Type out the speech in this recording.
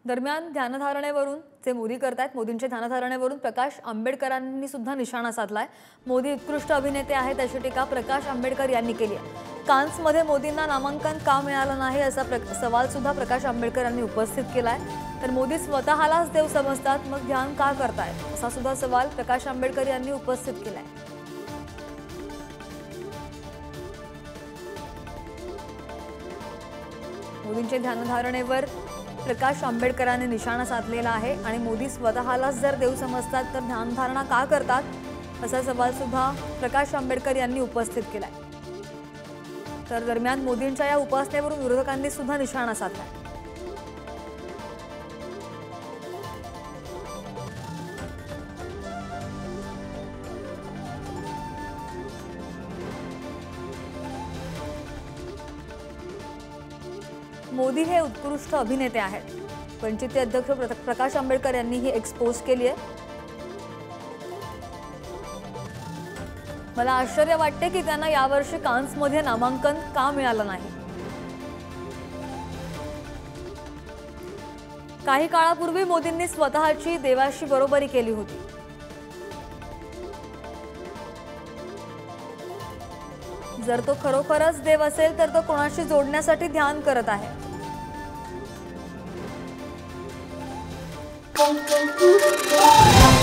दरम्यान ध्यानधारणेवरून जे मोदी करतायत, मोदींच्या ध्यानधारणेवरून प्रकाश आंबेडकरांनी सुद्धा निशाणा साधलाय। मोदी उत्कृष्ट अभिनेते आहेत अशी टीका प्रकाश आंबेडकर यांनी केली आहे। कान्समध्ये मोदींना नामांकन का मिळालं नाही असा सवाल सुद्धा प्रकाश आंबेडकर यांनी उपस्थित केलाय। तर मोदी स्वतःलाच देव समजतात, मग ध्यान का करतायत असा सुद्धा सवाल प्रकाश आंबेडकर यांनी उपस्थित केलाय। मोदींच्या ध्यानधारणेवर प्रकाश आंबेडकरांनी निशाणा साधलेला आहे आणि मोदी स्वतःलाच जर देव समजतात तर ध्यानधारणा का करतात असा सवाल सुद्धा प्रकाश आंबेडकर यांनी उपस्थित केलाय। तर दरम्यान मोदींच्या या उपासनेवरून विरोधकांनी सुद्धा निशाणा साधलाय। मोदी हे उत्कृष्ट अभिनेते आहेत। वंचितचे अध्यक्ष प्रकाश आंबेडकर यांनी ही एक्सपोज केली आहे। मला आश्चर्य वाटते की त्यांना यावर्षी कान्समध्ये नामांकन का मिळालं नाही। काही काळापूर्वी मोदींनी स्वतःची देवाशी बरोबरी केली होती। जर तो खरोखरच देव असेल तर तो कोणाशी जोडण्यासाठी ध्यान करत आहे। Thank you.